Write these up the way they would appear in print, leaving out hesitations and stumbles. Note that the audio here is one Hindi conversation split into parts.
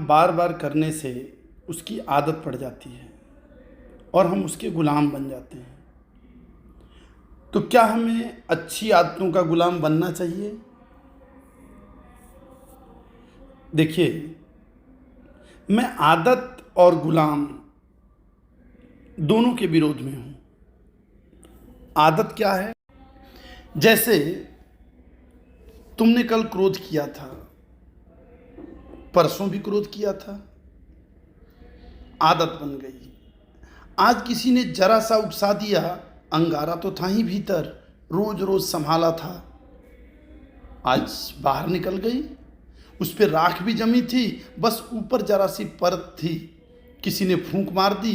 बार बार करने से उसकी आदत पड़ जाती है और हम उसके गुलाम बन जाते हैं। तो क्या हमें अच्छी आदतों का गुलाम बनना चाहिए? देखिए, मैं आदत और गुलाम दोनों के विरोध में हूँ। आदत क्या है? जैसे तुमने कल क्रोध किया था, परसों भी क्रोध किया था, आदत बन गई। आज किसी ने जरा सा उकसा दिया, अंगारा तो था ही भीतर, रोज रोज संभाला था, आज बाहर निकल गई। उस पर राख भी जमी थी, बस ऊपर जरा सी परत थी, किसी ने फूंक मार दी,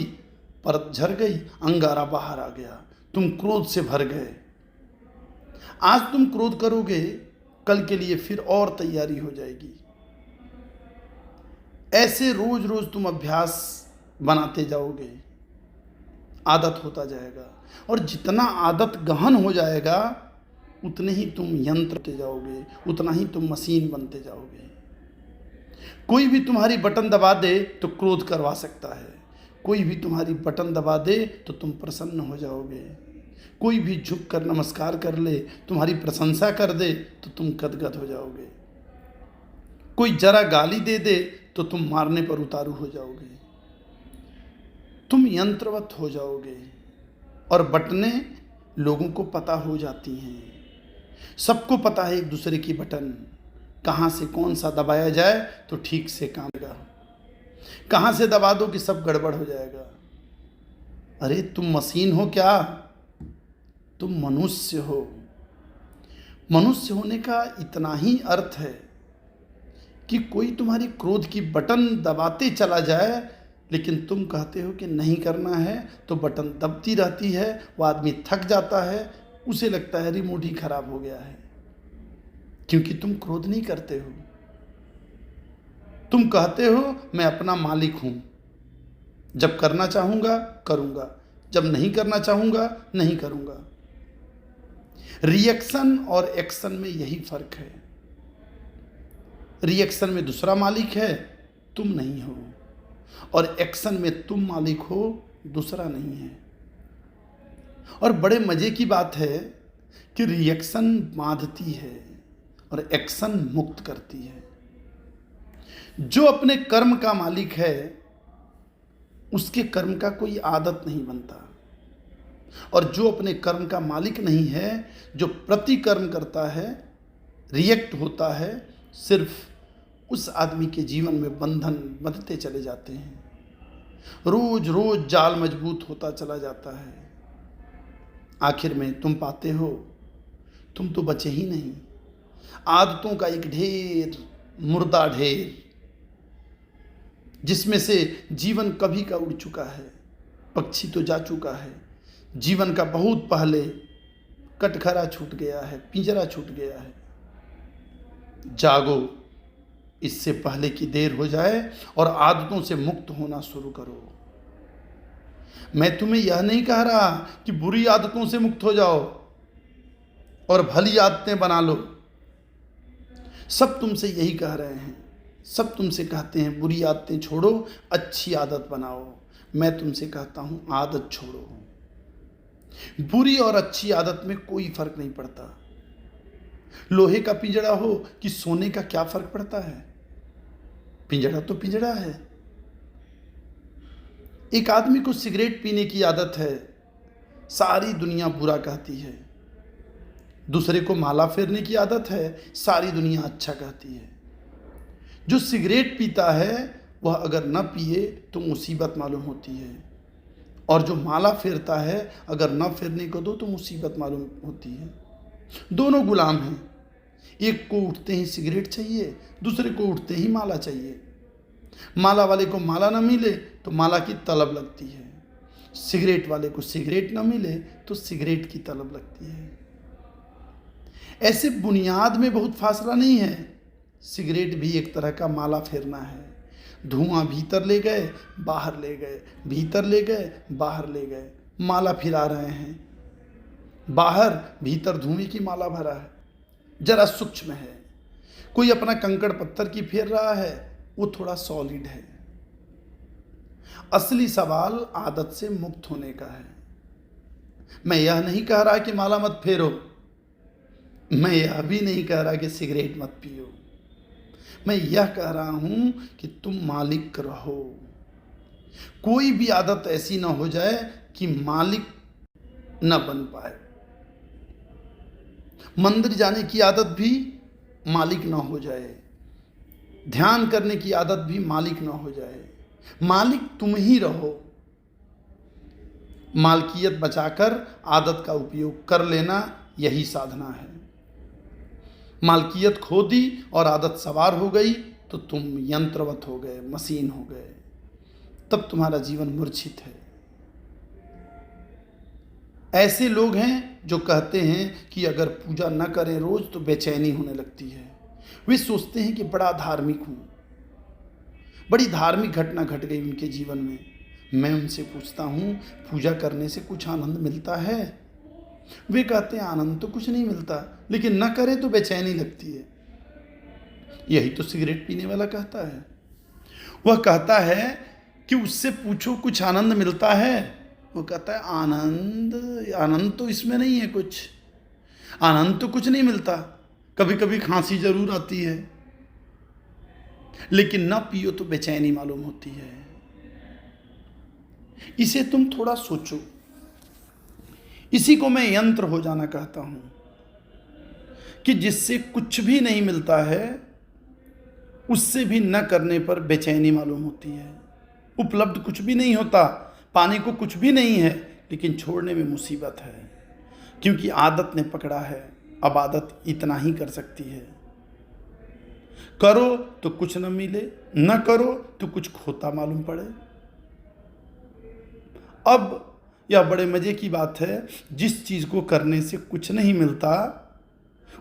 परत झड़ गई, अंगारा बाहर आ गया, तुम क्रोध से भर गए। आज तुम क्रोध करोगे, कल के लिए फिर और तैयारी हो जाएगी। ऐसे रोज रोज तुम अभ्यास बनाते जाओगे, आदत होता जाएगा, और जितना आदत गहन हो जाएगा उतने ही तुम यंत्र बनते जाओगे, उतना ही तुम मशीन बनते जाओगे। कोई भी तुम्हारी बटन दबा दे तो क्रोध करवा सकता है, कोई भी तुम्हारी बटन दबा दे तो तुम प्रसन्न हो जाओगे, कोई भी झुक कर नमस्कार कर ले, तुम्हारी प्रशंसा कर दे तो तुम गदगद हो जाओगे, कोई जरा गाली दे दे तो तुम मारने पर उतारू हो जाओगे, तुम यंत्रवत हो जाओगे। और बटनें लोगों को पता हो जाती हैं, सबको पता है एक दूसरे की बटन, कहाँ से कौन सा दबाया जाए तो ठीक से काम होगा, कहाँ से दबा दो कि सब गड़बड़ हो जाएगा। अरे तुम मशीन हो क्या? तुम मनुष्य हो। मनुष्य होने का इतना ही अर्थ है कि कोई तुम्हारी क्रोध की बटन दबाते चला जाए, लेकिन तुम कहते हो कि नहीं करना है, तो बटन दबती रहती है, वो आदमी थक जाता है, उसे लगता है रिमोट ही खराब हो गया है, क्योंकि तुम क्रोध नहीं करते हो। तुम कहते हो मैं अपना मालिक हूं, जब करना चाहूंगा करूंगा, जब नहीं करना चाहूंगा नहीं करूंगा। रिएक्शन और एक्शन में यही फर्क है। रिएक्शन में दूसरा मालिक है, तुम नहीं हो, और एक्शन में तुम मालिक हो, दूसरा नहीं है। और बड़े मजे की बात है कि रिएक्शन बांधती है और एक्शन मुक्त करती है। जो अपने कर्म का मालिक है उसके कर्म का कोई आदत नहीं बनता, और जो अपने कर्म का मालिक नहीं है, जो प्रतिकर्म करता है, रिएक्ट होता है, सिर्फ उस आदमी के जीवन में बंधन बंधते चले जाते हैं, रोज रोज जाल मजबूत होता चला जाता है। आखिर में तुम पाते हो तुम तो बचे ही नहीं, आदतों का एक ढेर, मुर्दा ढेर, जिसमें से जीवन कभी का उड़ चुका है, पक्षी तो जा चुका है, जीवन का बहुत पहले कटघरा छूट गया है, पिंजरा छूट गया है। जागो, इससे पहले कि देर हो जाए, और आदतों से मुक्त होना शुरू करो। मैं तुम्हें यह नहीं कह रहा कि बुरी आदतों से मुक्त हो जाओ और भली आदतें बना लो। सब तुमसे यही कह रहे हैं, सब तुमसे कहते हैं बुरी आदतें छोड़ो, अच्छी आदत बनाओ। मैं तुमसे कहता हूं आदत छोड़ो। बुरी और अच्छी आदत में कोई फर्क नहीं पड़ता। लोहे का पिंजड़ा हो कि सोने का, क्या फर्क पड़ता है? पिंजड़ा तो पिंजड़ा है। एक आदमी को सिगरेट पीने की आदत है, सारी दुनिया बुरा कहती है। दूसरे को माला फेरने की आदत है, सारी दुनिया अच्छा कहती है। जो सिगरेट पीता है वह अगर न पिए तो मुसीबत मालूम होती है, और जो माला फेरता है अगर न फेरने को दो तो मुसीबत मालूम होती है। दोनों गुलाम हैं, एक को उठते ही सिगरेट चाहिए, दूसरे को उठते ही माला चाहिए। माला वाले को माला न मिले तो माला की तलब लगती है, सिगरेट वाले को सिगरेट न मिले तो सिगरेट की तलब लगती है। ऐसे बुनियाद में बहुत फासला नहीं है। सिगरेट भी एक तरह का माला फेरना है। धुआं भीतर ले गए, बाहर ले गए, भीतर ले गए, बाहर ले गए, माला फिरा रहे हैं। बाहर भीतर धुएं की माला भरा है, जरा सूक्ष्म है। कोई अपना कंकड़ पत्थर की फेर रहा है, वो थोड़ा सॉलिड है। असली सवाल आदत से मुक्त होने का है। मैं यह नहीं कह रहा कि माला मत फेरो, मैं यह भी नहीं कह रहा कि सिगरेट मत पियो, मैं यह कह रहा हूं कि तुम मालिक रहो। कोई भी आदत ऐसी ना हो जाए कि मालिक न बन पाए। मंदिर जाने की आदत भी मालिक ना हो जाए, ध्यान करने की आदत भी मालिक ना हो जाए। मालिक तुम ही रहो। मालकियत बचाकर आदत का उपयोग कर लेना, यही साधना है। मालकियत खो दी और आदत सवार हो गई तो तुम यंत्रवत हो गए, मशीन हो गए, तब तुम्हारा जीवन मूर्छित है। ऐसे लोग हैं जो कहते हैं कि अगर पूजा न करें रोज तो बेचैनी होने लगती है। वे सोचते हैं कि बड़ा धार्मिक हूं, बड़ी धार्मिक घटना घट गई उनके जीवन में। मैं उनसे पूछता हूं, पूजा करने से कुछ आनंद मिलता है? वे कहते हैं आनंद तो कुछ नहीं मिलता, लेकिन न करें तो बेचैनी लगती है। यही तो सिगरेट पीने वाला कहता है। वह कहता है कि उससे पूछो कुछ आनंद मिलता है, वो कहता है आनंद तो इसमें नहीं है कुछ, आनंद तो कुछ नहीं मिलता। कभी कभी खांसी जरूर आती है, लेकिन ना पियो तो बेचैनी मालूम होती है। इसे तुम थोड़ा सोचो। इसी को मैं यंत्र हो जाना कहता हूं, कि जिससे कुछ भी नहीं मिलता है उससे भी न करने पर बेचैनी मालूम होती है। उपलब्ध कुछ भी नहीं होता, पाने को कुछ भी नहीं है, लेकिन छोड़ने में मुसीबत है, क्योंकि आदत ने पकड़ा है। अब आदत इतना ही कर सकती है। करो तो कुछ न मिले, न करो तो कुछ खोता मालूम पड़े। अब यह बड़े मजे की बात है, जिस चीज को करने से कुछ नहीं मिलता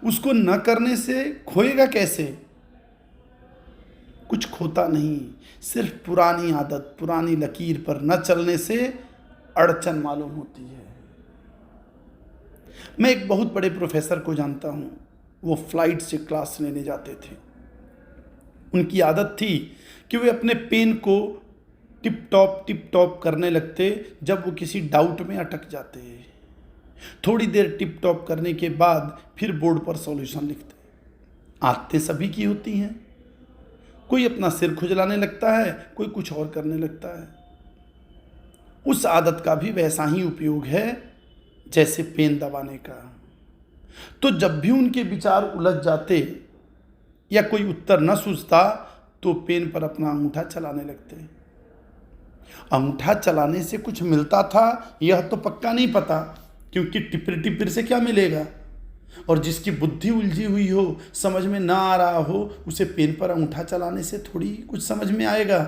उसको न करने से खोएगा कैसे? कुछ खोता नहीं, सिर्फ पुरानी आदत, पुरानी लकीर पर न चलने से अड़चन मालूम होती है। मैं एक बहुत बड़े प्रोफेसर को जानता हूं। वो फ्लाइट से क्लास लेने जाते थे। उनकी आदत थी कि वे अपने पेन को टिप टॉप करने लगते जब वो किसी डाउट में अटक जाते। थोड़ी देर टिप टॉप करने के बाद फिर बोर्ड पर सॉल्यूशन लिखते। आदतें सभी की होती हैं। कोई अपना सिर खुजलाने लगता है, कोई कुछ और करने लगता है। उस आदत का भी वैसा ही उपयोग है जैसे पेन दबाने का। तो जब भी उनके विचार उलझ जाते या कोई उत्तर न सूझता तो पेन पर अपना अंगूठा चलाने लगते। अंगूठा चलाने से कुछ मिलता था यह तो पक्का नहीं पता, क्योंकि टिपिर टिपिर से क्या मिलेगा। और जिसकी बुद्धि उलझी हुई हो, समझ में ना आ रहा हो, उसे पेन पर अंगूठा चलाने से थोड़ी कुछ समझ में आएगा,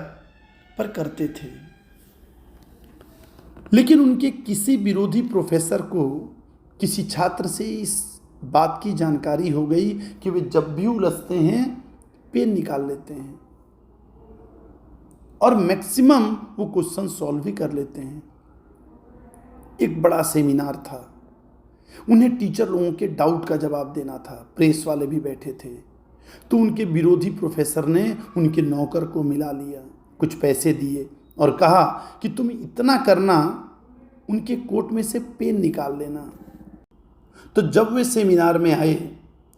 पर करते थे। लेकिन उनके किसी विरोधी प्रोफेसर को किसी छात्र से इस बात की जानकारी हो गई कि वे जब भी उलझते हैं पेन निकाल लेते हैं और मैक्सिमम वो क्वेश्चन सॉल्व भी कर लेते हैं। एक बड़ा सेमिनार था, उन्हें टीचर लोगों के डाउट का जवाब देना था, प्रेस वाले भी बैठे थे। तो उनके विरोधी प्रोफेसर ने उनके नौकर को मिला लिया, कुछ पैसे दिए और कहा कि तुम इतना करना, उनके कोट में से पेन निकाल लेना। तो जब वे सेमिनार में आए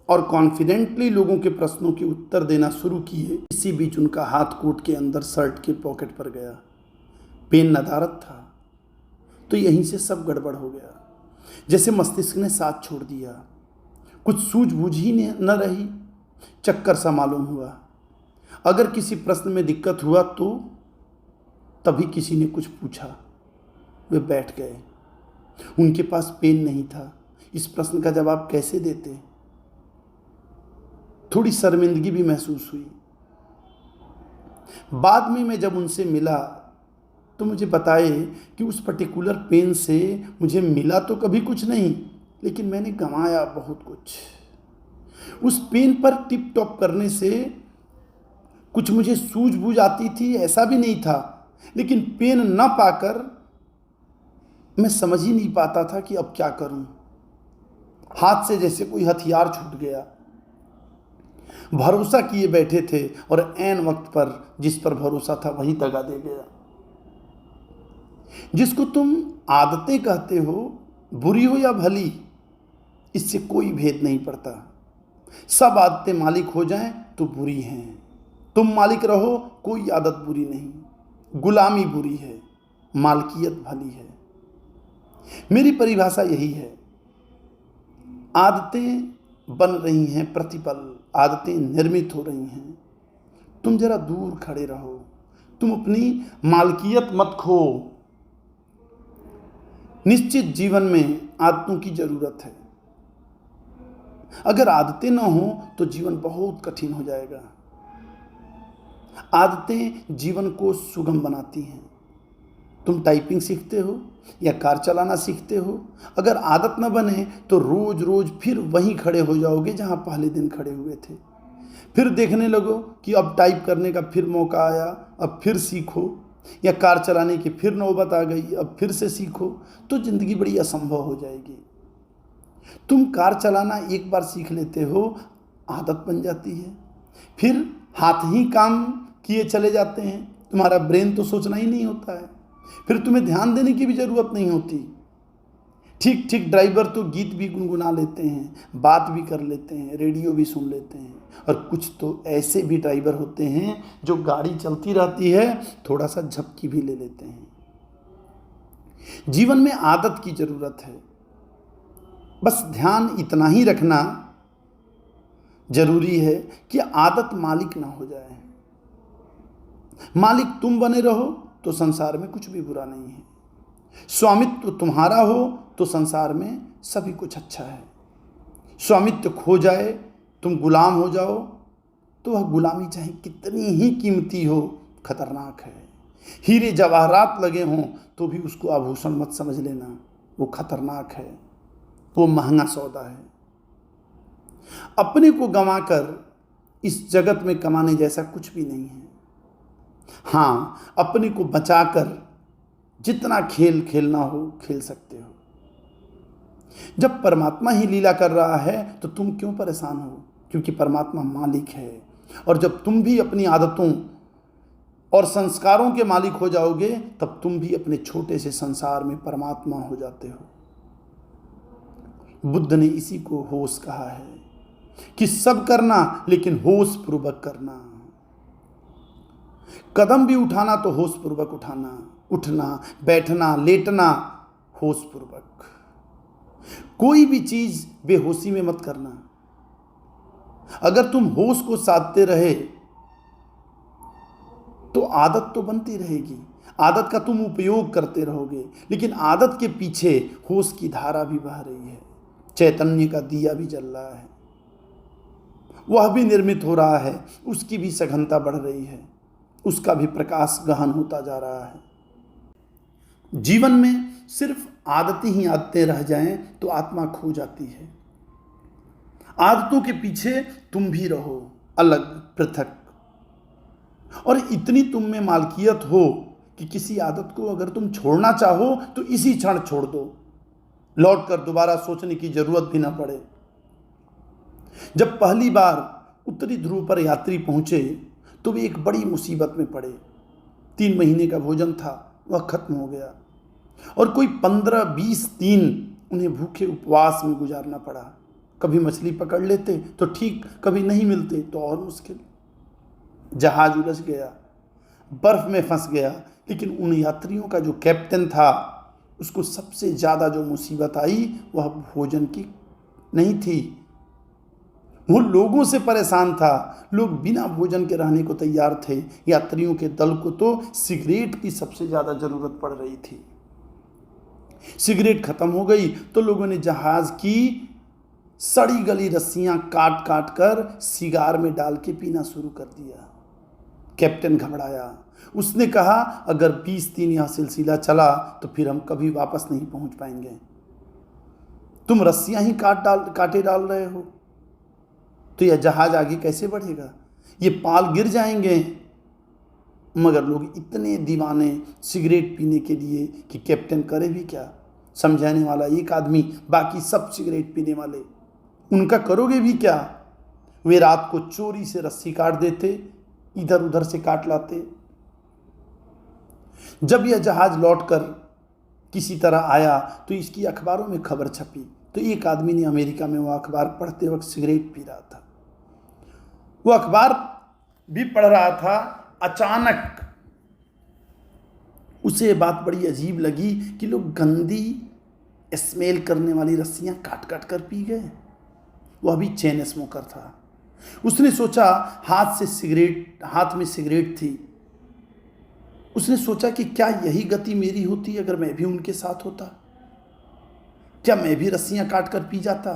और कॉन्फिडेंटली लोगों के प्रश्नों के उत्तर देना शुरू किए, इसी बीच उनका हाथ कोट के अंदर शर्ट के पॉकेट पर गया। पेन नदारत था, तो यहीं से सब गड़बड़ हो गया। जैसे मस्तिष्क ने साथ छोड़ दिया, कुछ सूझबूझ ही न रही, चक्कर सा मालूम हुआ। अगर किसी प्रश्न में दिक्कत हुआ तो तभी किसी ने कुछ पूछा, वे बैठ गए। उनके पास पेन नहीं था, इस प्रश्न का जवाब कैसे देते? थोड़ी शर्मिंदगी भी महसूस हुई। बाद में मैं जब उनसे मिला तो मुझे बताए कि उस पर्टिकुलर पेन से मुझे मिला तो कभी कुछ नहीं, लेकिन मैंने गंवाया बहुत कुछ। उस पेन पर टिप टॉप करने से कुछ मुझे सूझबूझ आती थी ऐसा भी नहीं था, लेकिन पेन न पाकर मैं समझ ही नहीं पाता था कि अब क्या करूं। हाथ से जैसे कोई हथियार छूट गया। भरोसा किए बैठे थे और ऐन वक्त पर जिस पर भरोसा था वही दगा दे गया। जिसको तुम आदतें कहते हो, बुरी हो या भली, इससे कोई भेद नहीं पड़ता। सब आदतें मालिक हो जाएं तो बुरी हैं। तुम मालिक रहो, कोई आदत बुरी नहीं। गुलामी बुरी है, मालकियत भली है। मेरी परिभाषा यही है। आदतें बन रही हैं प्रतिपल, आदतें निर्मित हो रही हैं। तुम जरा दूर खड़े रहो, तुम अपनी मालकियत मत खो। निश्चित जीवन में आदतों की जरूरत है। अगर आदतें ना हो तो जीवन बहुत कठिन हो जाएगा। आदतें जीवन को सुगम बनाती हैं। तुम टाइपिंग सीखते हो या कार चलाना सीखते हो, अगर आदत न बने तो रोज रोज फिर वहीं खड़े हो जाओगे जहां पहले दिन खड़े हुए थे। फिर देखने लगो कि अब टाइप करने का फिर मौका आया, अब फिर सीखो, या कार चलाने की फिर नौबत आ गई, अब फिर से सीखो, तो जिंदगी बड़ी असंभव हो जाएगी। तुम कार चलाना एक बार सीख लेते हो, आदत बन जाती है, फिर हाथ ही काम किए चले जाते हैं। तुम्हारा ब्रेन तो सोचना ही नहीं होता है, फिर तुम्हें ध्यान देने की भी जरूरत नहीं होती। ठीक ठीक ड्राइवर तो गीत भी गुनगुना लेते हैं, बात भी कर लेते हैं, रेडियो भी सुन लेते हैं। और कुछ तो ऐसे भी ड्राइवर होते हैं जो गाड़ी चलती रहती है थोड़ा सा झपकी भी ले लेते हैं। जीवन में आदत की जरूरत है। बस ध्यान इतना ही रखना जरूरी है कि आदत मालिक ना हो जाए। मालिक तुम बने रहो तो संसार में कुछ भी बुरा नहीं है। स्वामित्व तुम्हारा हो तो संसार में सभी कुछ अच्छा है। स्वामित्व खो जाए, तुम गुलाम हो जाओ, तो वह गुलामी चाहे कितनी ही कीमती हो, खतरनाक है। हीरे जवाहरात लगे हों तो भी उसको आभूषण मत समझ लेना, वो खतरनाक है, वो महंगा सौदा है। अपने को गंवाकर इस जगत में कमाने जैसा कुछ भी नहीं है। हाँ, अपने को बचाकर जितना खेल खेलना हो खेल सकते हो। जब परमात्मा ही लीला कर रहा है तो तुम क्यों परेशान हो, क्योंकि परमात्मा मालिक है। और जब तुम भी अपनी आदतों और संस्कारों के मालिक हो जाओगे तब तुम भी अपने छोटे से संसार में परमात्मा हो जाते हो। बुद्ध ने इसी को होश कहा है कि सब करना लेकिन होश पूर्वक करना। कदम भी उठाना तो होश पूर्वक उठाना, उठना, बैठना, लेटना होश पूर्वक। कोई भी चीज बेहोशी में मत करना। अगर तुम होश को साधते रहे तो आदत तो बनती रहेगी, आदत का तुम उपयोग करते रहोगे, लेकिन आदत के पीछे होश की धारा भी बह रही है, चैतन्य का दिया भी जल रहा है, वह भी निर्मित हो रहा है, उसकी भी सघनता बढ़ रही है, उसका भी प्रकाश गहन होता जा रहा है। जीवन में सिर्फ आदतें ही आदतें रह जाएं तो आत्मा खो जाती है। आदतों के पीछे तुम भी रहो, अलग पृथक, और इतनी तुम में मालकियत हो कि किसी आदत को अगर तुम छोड़ना चाहो तो इसी क्षण छोड़ दो, लौट कर दोबारा सोचने की जरूरत भी ना पड़े। जब पहली बार उत्तरी ध्रुव पर यात्री पहुंचे तो वे एक बड़ी मुसीबत में पड़े। 3 महीने का भोजन था, वह खत्म हो गया, और कोई 15-20 दिन उन्हें भूखे उपवास में गुजारना पड़ा। कभी मछली पकड़ लेते तो ठीक, कभी नहीं मिलते तो और मुश्किल। जहाज उलझ गया, बर्फ में फंस गया, लेकिन उन यात्रियों का जो कैप्टन था उसको सबसे ज़्यादा जो मुसीबत आई वह भोजन की नहीं थी, वो लोगों से परेशान था। लोग बिना भोजन के रहने को तैयार थे। यात्रियों के दल को तो सिगरेट की सबसे ज़्यादा ज़रूरत पड़ रही थी। सिगरेट खत्म हो गई तो लोगों ने जहाज की सड़ी गली रस्सियां काट काट कर सिगार में डाल के पीना शुरू कर दिया। कैप्टन घबराया, उसने कहा अगर 20 दिन यह सिलसिला चला तो फिर हम कभी वापस नहीं पहुंच पाएंगे। तुम रस्सियां ही काटे डाल रहे हो तो यह जहाज आगे कैसे बढ़ेगा, ये पाल गिर जाएंगे। मगर लोग इतने दीवाने सिगरेट पीने के लिए कि कैप्टन करे भी क्या। समझाने वाला एक आदमी, बाकी सब सिगरेट पीने वाले, उनका करोगे भी क्या। वे रात को चोरी से रस्सी काट देते, इधर उधर से काट लाते। जब यह जहाज लौटकर किसी तरह आया तो इसकी अखबारों में खबर छपी। तो एक आदमी ने अमेरिका में वह अखबार पढ़ते वक्त सिगरेट पी रहा था। वो अखबार भी पढ़ रहा था, अचानक उसे ये बात बड़ी अजीब लगी कि लोग गंदी स्मेल करने वाली रस्सियां काट काट कर पी गए। वह अभी चेन स्मोकर था। उसने सोचा, हाथ में सिगरेट थी। उसने सोचा कि क्या यही गति मेरी होती अगर मैं भी उनके साथ होता? क्या मैं भी रस्सियां काट कर पी जाता?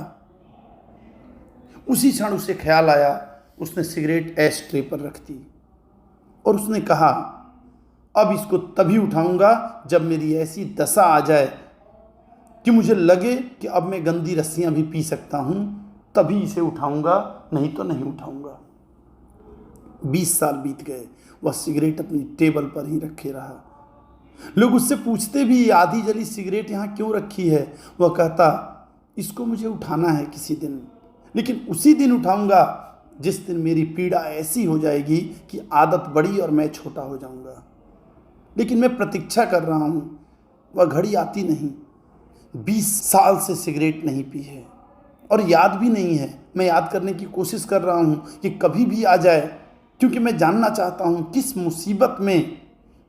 उसी क्षण उसे ख्याल आया। उसने सिगरेट एश ट्रे पर रख दी और उसने कहा, अब इसको तभी उठाऊंगा जब मेरी ऐसी दशा आ जाए कि मुझे लगे कि अब मैं गंदी रस्सियां भी पी सकता हूं, तभी इसे उठाऊंगा, नहीं तो नहीं उठाऊंगा। 20 साल बीत गए। वह सिगरेट अपनी टेबल पर ही रखे रहा। लोग उससे पूछते भी, आधी जली सिगरेट यहाँ क्यों रखी है? वह कहता, इसको मुझे उठाना है किसी दिन, लेकिन उसी दिन उठाऊंगा जिस दिन मेरी पीड़ा ऐसी हो जाएगी कि आदत बड़ी और मैं छोटा हो जाऊंगा। लेकिन मैं प्रतीक्षा कर रहा हूं, वह घड़ी आती नहीं। 20 साल से सिगरेट नहीं पी है और याद भी नहीं है। मैं याद करने की कोशिश कर रहा हूं कि कभी भी आ जाए, क्योंकि मैं जानना चाहता हूं किस मुसीबत में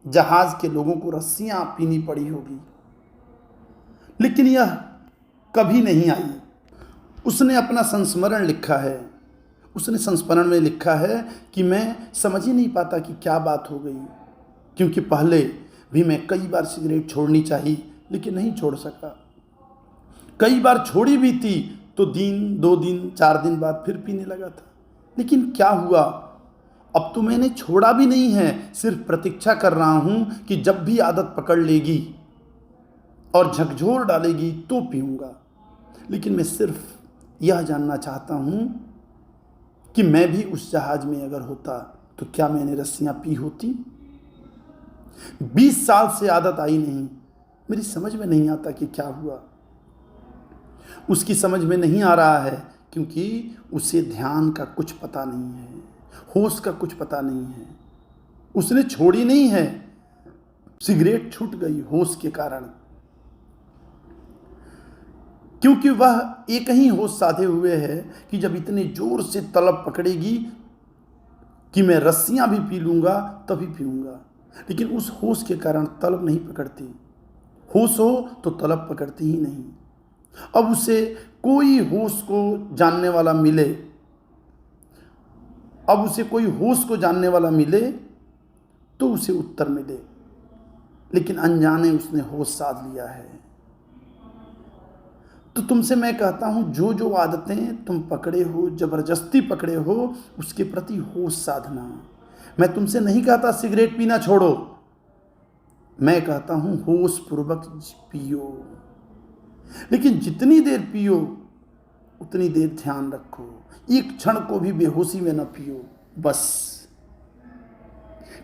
जहाज के लोगों को रस्सियां पीनी पड़ी होगी। लेकिन यह कभी नहीं आई। उसने अपना संस्मरण लिखा है। उसने संस्मरण में लिखा है कि मैं समझ ही नहीं पाता कि क्या बात हो गई, क्योंकि पहले भी मैं कई बार सिगरेट छोड़नी चाहिए लेकिन नहीं छोड़ सका। कई बार छोड़ी भी थी तो दिन, 2 दिन, 4 दिन बाद फिर पीने लगा था। लेकिन क्या हुआ? अब तो मैंने छोड़ा भी नहीं है, सिर्फ प्रतीक्षा कर रहा हूं कि जब भी आदत पकड़ लेगी और झकझोर डालेगी तो पीऊंगा। लेकिन मैं सिर्फ यह जानना चाहता हूं कि मैं भी उस जहाज में अगर होता तो क्या मैंने रस्सियां पी होती? 20 साल से आदत आई नहीं। मेरी समझ में नहीं आता कि क्या हुआ। उसकी समझ में नहीं आ रहा है क्योंकि उसे ध्यान का कुछ पता नहीं है, होश का कुछ पता नहीं है। उसने छोड़ी नहीं है, सिगरेट छूट गई होश के कारण, क्योंकि वह एक ही होश साधे हुए है कि जब इतने जोर से तलब पकड़ेगी कि मैं रस्सियां भी पी लूंगा तभी पीऊंगा। लेकिन उस होश के कारण तलब नहीं पकड़ती। होश हो तो तलब पकड़ती ही नहीं। अब उसे कोई होश को जानने वाला मिले, तो उसे उत्तर मिले। लेकिन अनजाने उसने होश साध लिया है। तो तुमसे मैं कहता हूं, जो जो आदतें तुम पकड़े हो, जबरदस्ती पकड़े हो, उसके प्रति होश साधना। मैं तुमसे नहीं कहता सिगरेट पीना छोड़ो, मैं कहता हूं होश पूर्वक पियो। लेकिन जितनी देर पियो उतनी देर ध्यान रखो। एक क्षण को भी बेहोशी में न पियो बस।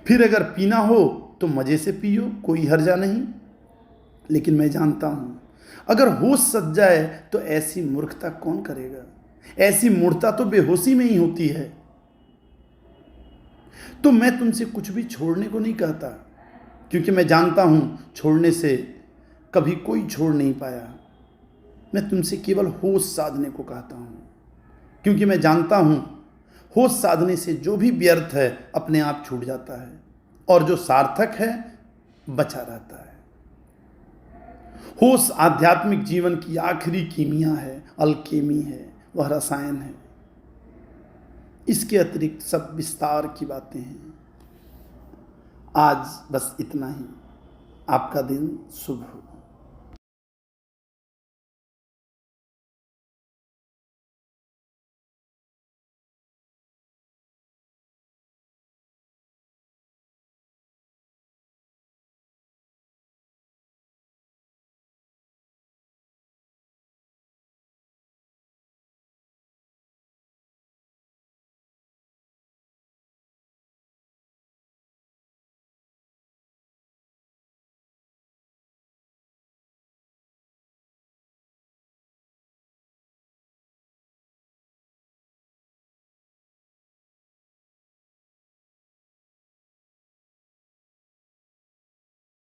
फिर अगर पीना हो तो मजे से पियो, कोई हर्जा नहीं। लेकिन मैं जानता हूं अगर होश सज जाए तो ऐसी मूर्खता कौन करेगा? ऐसी मूर्खता तो बेहोशी में ही होती है। तो मैं तुमसे कुछ भी छोड़ने को नहीं कहता, क्योंकि मैं जानता हूं छोड़ने से कभी कोई छोड़ नहीं पाया। मैं तुमसे केवल होश साधने को कहता हूं, क्योंकि मैं जानता हूं होश साधने से जो भी व्यर्थ है अपने आप छूट जाता है और जो सार्थक है बचा रहता है। होश आध्यात्मिक जीवन की आखिरी कीमिया है, अल्केमी है, वह रसायन है। इसके अतिरिक्त सब विस्तार की बातें हैं। आज बस इतना ही। आपका दिन शुभ हो।